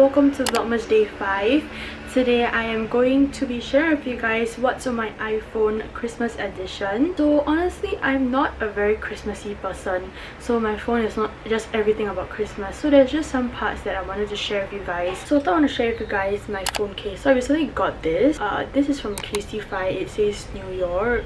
welcome to Vlogmas Day 5. Today I am going to be sharing with you guys what's on my iPhone Christmas edition. So honestly, I'm not a very Christmassy person, so my phone is not just everything about Christmas. So there's just some parts that I wanted to share with you guys. So I want to share with you guys my phone case. So I recently got this. This is from Castify. It says New York.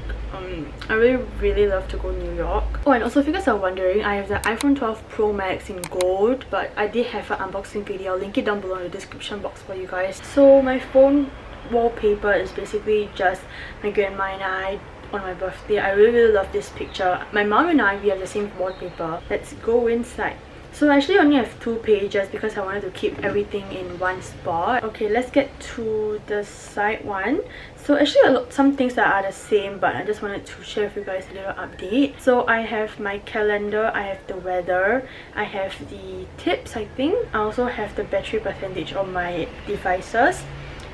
I really love to go New York. Oh, and also if you guys are wondering, I have the iPhone 12 Pro Max in gold, but I did have an unboxing video. I'll link it down below in the description box for you guys. So my phone wallpaper is basically just my grandma and I on my birthday. I really love this picture. My mom and I, we have the same wallpaper. Let's go inside. So I actually only have 2 pages because I wanted to keep everything in one spot. Okay, let's get to the side one. So actually some things that are the same, but I just wanted to share with you guys a little update. So I have my calendar, I have the weather, I have the tips, I think. I also have the battery percentage on my devices.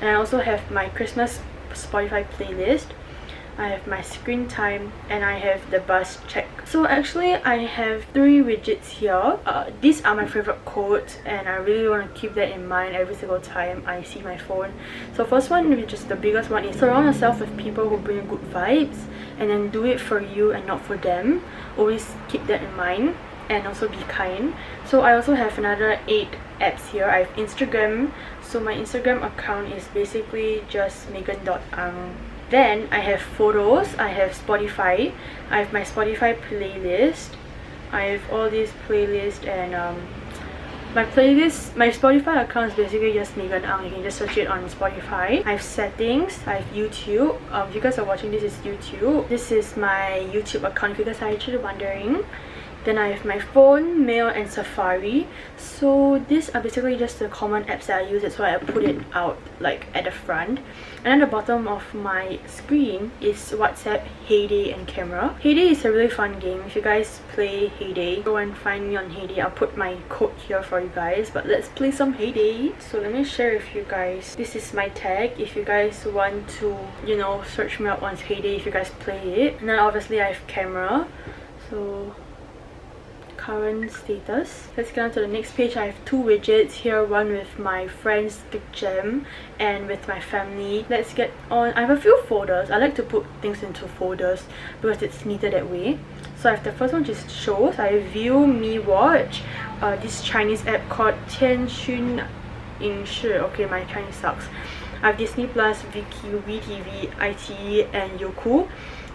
And I also have my Christmas Spotify playlist. I have my screen time, and I have the bus check. So actually I have 3 widgets here. These are my favorite quotes, and I really want to keep that in mind every single time I see my phone. So first one, which is the biggest one, is surround yourself with people who bring good vibes, and then do it for you and not for them. Always keep that in mind, and also be kind. So I also have another 8 apps here. I have Instagram. So my Instagram account is basically just Megen.Ang. Then I have photos, I have Spotify, I have my Spotify playlist, I have all these playlists, and my Spotify account is basically just Megen Ang. You can just search it on Spotify. I have settings, I have YouTube. If you guys are watching this, is YouTube. This is my YouTube account if you guys are actually wondering. Then I have my phone, mail, and Safari. So these are basically just the common apps that I use. That's why I put it out like at the front. And at the bottom of my screen is WhatsApp, Heyday, and Camera. Heyday is a really fun game. If you guys play Heyday, go and find me on Heyday. I'll put my code here for you guys. But let's play some Heyday. So let me share with you guys. This is my tag. If you guys want to, you know, search me up on Heyday if you guys play it. And then obviously I have Camera. So current status. Let's get on to the next page. I have 2 widgets here, one with my friends Big Jam and with my family. Let's get on. I have a few folders. I like to put things into folders because it's neater that way. So I have the first one, which is shows. I have View, Me Watch, this Chinese app called Tianxun Yingshi. Okay, my Chinese sucks. I have Disney Plus, Viki, WeTV, iQIYI, and Youku.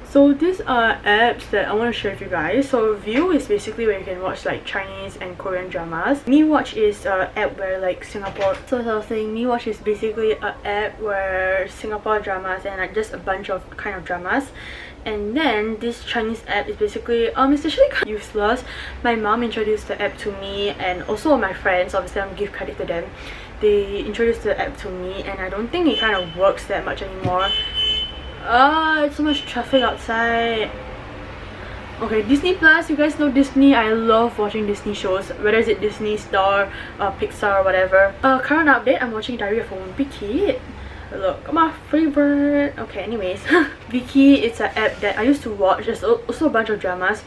So these are apps that I want to share with you guys. So View is basically where you can watch like Chinese and Korean dramas. Me Watch is an app where like Singapore. So as I was saying, Me Watch is basically an app where Singapore dramas and like just a bunch of kind of dramas. And then this Chinese app is basically it's actually kind of useless. My mom introduced the app to me, and also my friends. Obviously, I'm gonna give credit to them. They introduced the app to me, and I don't think it kind of works that much anymore. It's so much traffic outside. Okay, Disney Plus. You guys know Disney. I love watching Disney shows, whether it's Disney, Star, Pixar, or whatever. Current update, I'm watching Diary of a Wimpy Kid. Look, my favorite. Okay, anyways. Viki, it's an app that I used to watch. There's also a bunch of dramas.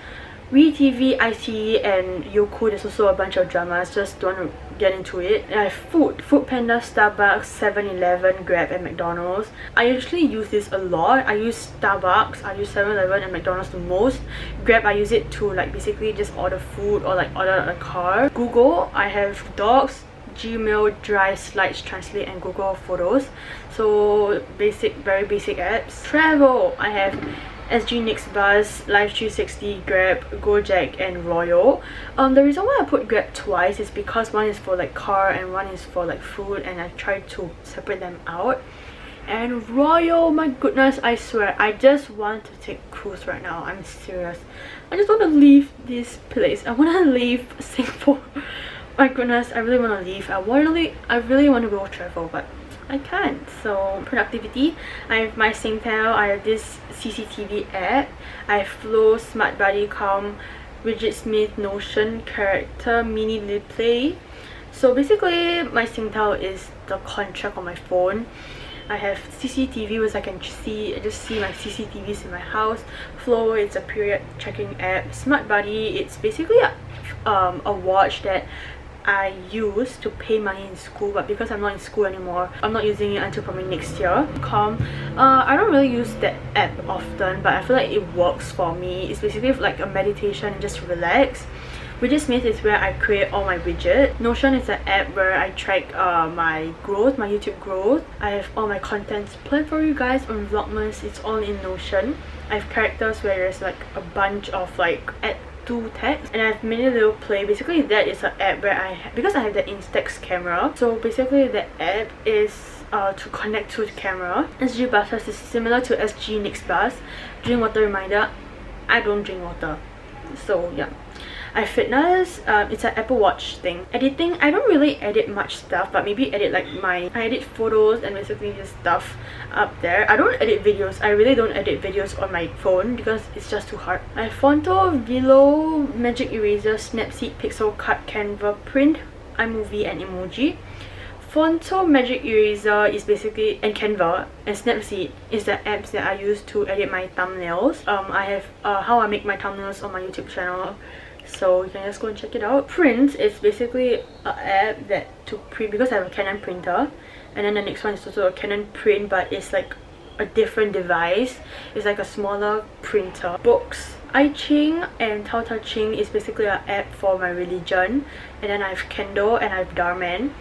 WeTV, iQIYI, and Youku, there's also a bunch of dramas. Just don't want to get into it. And I have food. Food Panda, Starbucks, 7-Eleven, Grab, and McDonald's. I usually use this a lot. I use Starbucks, I use 7-Eleven, and McDonald's the most. Grab, I use it to like basically just order food or like order a car. Google, I have Docs, Gmail, Drive, Slides, Translate, and Google Photos. So basic, very basic apps. Travel, I have SG Next Bus, Life 360, Grab, Gojek, and Royal. The reason why I put Grab twice is because one is for like car and one is for like food, and I try to separate them out. And Royal, my goodness, I swear, I just want to take a cruise right now. I'm serious. I just want to leave this place. I want to leave Singapore. My goodness, I really want to leave. I really want to go travel, but I can't. So productivity, I have my Singtel, I have this CCTV app, I have Flow, Smart Buddy, Calm, Widget Smith, Notion, Character, Mini Replay. So basically my Singtel is the contract on my phone. I have CCTV, which I can just see my CCTVs in my house. Flow, it's a period checking app. Smart Buddy, it's basically a watch that I use to pay money in school, but because I'm not in school anymore, I'm not using it until probably next year. I don't really use that app often, but I feel like it works for me. It's basically like a meditation and just relax. Widgets is where I create all my widgets. Notion is an app where I track my growth, my YouTube growth. I have all my contents planned for you guys on Vlogmas. It's all in Notion. I have characters where there's like a bunch of like add to text, and I have mini little play. Basically that is an app where because I have the Instax camera, so basically the app is to connect to the camera. SG Buses is similar to SG Next Bus. Drink water reminder. I don't drink water, so yeah. iFitness, it's an Apple Watch thing. Editing, I don't really edit much stuff, but maybe edit like I edit photos and basically just stuff up there. I don't edit videos. I really don't edit videos on my phone because it's just too hard. I have Fonto, Velo, Magic Eraser, Snapseed, Pixel Cut, Canva, Print, iMovie and Emoji. Fonto, Magic Eraser is basically, and Canva and Snapseed is the apps that I use to edit my thumbnails. I have how I make my thumbnails on my YouTube channel, so you can just go and check it out. Print is basically an app that to print, because I have a Canon printer, and then the next one is also a Canon print, but it's like a different device. It's like a smaller printer. Books, I Ching and Tao Te Ching is basically an app for my religion, and then I have Kindle and I have Dharman.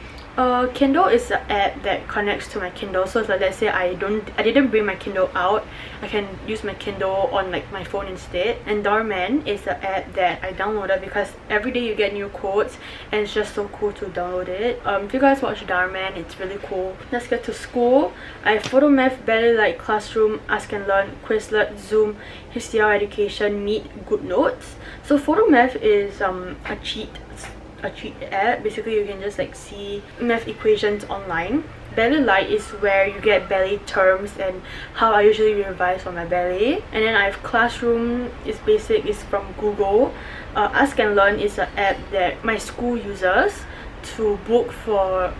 Kindle is an app that connects to my Kindle, so if like, let's say I didn't bring my Kindle out, I can use my Kindle on like my phone instead. And Dharman is an app that I downloaded because every day you get new quotes and it's just so cool to download it. If you guys watch Dharman, it's really cool. Let's get to school. I have Photomath, Belly Light, Classroom, Ask and Learn, Quizlet, Zoom, HCR Education, Meet, Good Notes. So Photomath is a cheat app. Basically you can just like see math equations online. Belly Light is where you get belly terms and how I usually revise for my belly. And then I have Classroom, is basic, is from Google. Ask and Learn is an app that my school uses to book for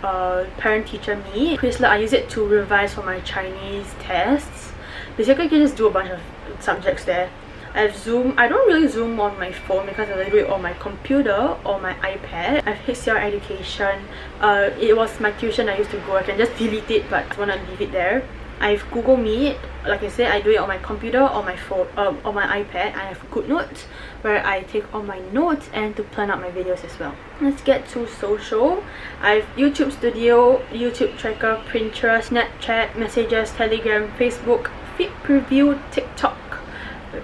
parent-teacher meet. Quizlet, I use it to revise for my Chinese tests. Basically you can just do a bunch of subjects there. I have Zoom. I don't really Zoom on my phone because I do it on my computer or my iPad. I have HCR Education. It was my tuition I used to go. I can just delete it, but I want to leave it there. I have Google Meet. Like I said, I do it on my computer or my phone, on my iPad. I have Good Notes, where I take all my notes and to plan out my videos as well. Let's get to social. I have YouTube Studio, YouTube Tracker, Pinterest, Snapchat, Messages, Telegram, Facebook, Feed Preview, TikTok,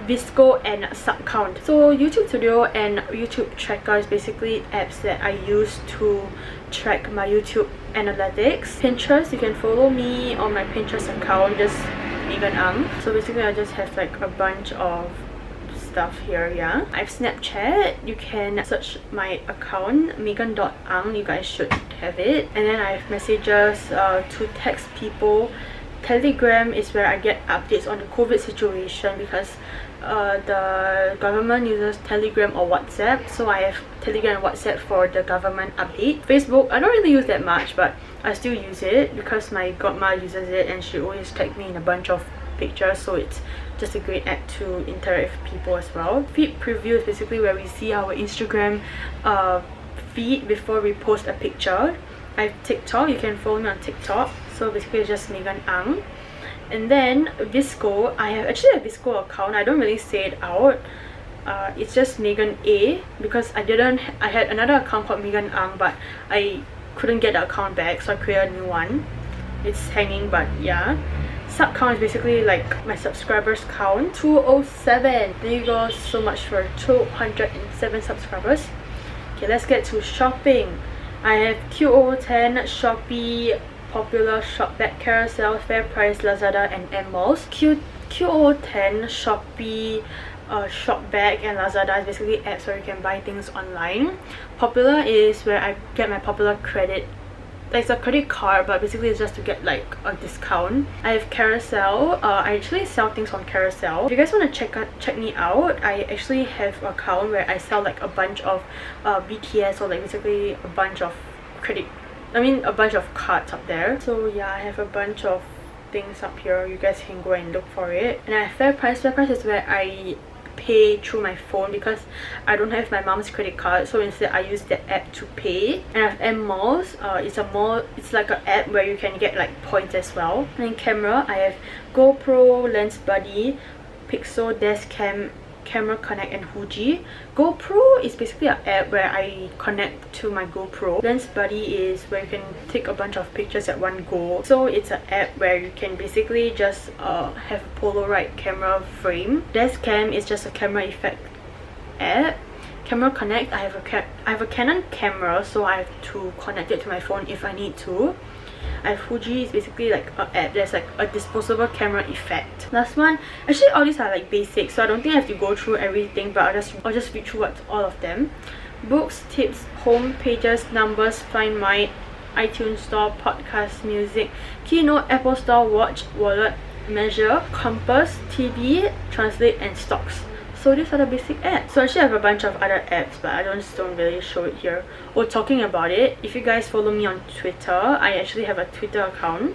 Visco and Subcount. So YouTube Studio and YouTube Tracker is basically apps that I use to track my YouTube analytics. Pinterest, you can follow me on my Pinterest account, just Megen Ang. So basically I just have like a bunch of stuff here. Yeah, I have Snapchat. You can search my account, Megen.Ang. You guys should have it. And then I have Messages to text people. Telegram is where I get updates on the COVID situation because the government uses Telegram or WhatsApp, so I have Telegram and WhatsApp for the government update. Facebook, I don't really use that much, but I still use it because my godma uses it and she always tags me in a bunch of pictures, so it's just a great app to interact with people as well. Feed Preview is basically where we see our Instagram feed before we post a picture. I have TikTok. You can follow me on TikTok. So basically it's just Megen Ang. And then Visco, I have actually a Visco account. I don't really say it out. It's just Megen A because I had another account called Megen Ang, but I couldn't get the account back, so I created a new one. It's hanging, but yeah. Sub count is basically like my subscribers count. 207. Thank you guys so much for 207 subscribers. Okay, let's get to shopping. I have QO10, Shopee, Popular, Shopback, Carousel, Fair Price, Lazada and Malls. QO10, Shopee, Shopback and Lazada is basically apps where you can buy things online. Popular is where I get my Popular credit. It's a credit card, but basically it's just to get like a discount. I have Carousel. I actually sell things on Carousel. If you guys want to check me out, I actually have an account where I sell like a bunch of BTS, or like basically a bunch of a bunch of cards up there. So yeah, I have a bunch of things up here. You guys can go and look for it. And I have Fair Price. Fair Price is where I pay through my phone because I don't have my mom's credit card, so instead I use the app to pay. And I have M Malls. It's like an app where you can get like points as well. And then camera, I have GoPro, Lens Buddy, Pixel, Desk Cam, Camera Connect, and Fuji. GoPro is basically an app where I connect to my GoPro. Lens Buddy is where you can take a bunch of pictures at one go. So it's an app where you can basically just have a Polaroid camera frame. Desk Cam is just a camera effect app. Camera Connect, I have a Canon camera, so I have to connect it to my phone if I need to. I have Fuji is basically like an app that's like a disposable camera effect. Last one, actually all these are like basic, so I don't think I have to go through everything, but I'll just read through all of them. Books, tips, home, pages, numbers, Find My, iTunes Store, podcast, music, Keynote, Apple Store, watch, wallet, measure, compass, TV, translate, and stocks. So these are the basic apps. So actually I have a bunch of other apps, but I don't really show it here. Oh, talking about it, if you guys follow me on Twitter, I actually have a Twitter account.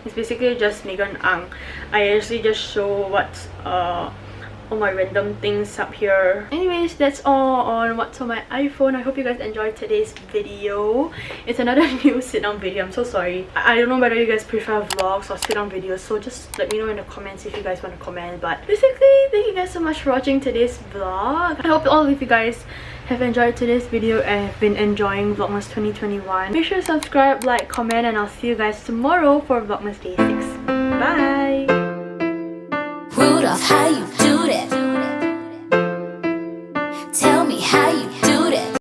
It's basically just Megen Ang. I actually just show what's all my random things up here. Anyways, that's all on what's on my iPhone. I hope you guys enjoyed today's video. It's another new sit down video. I'm so sorry. I don't know whether you guys prefer vlogs or sit down videos, so just let me know in the comments if you guys want to comment. But basically, thank you guys so much for watching today's vlog. I hope all of you guys have enjoyed today's video and have been enjoying Vlogmas 2021. Make sure to subscribe, like, comment, and I'll see you guys tomorrow for Vlogmas Day 6. Bye! Rudolph, how you do that?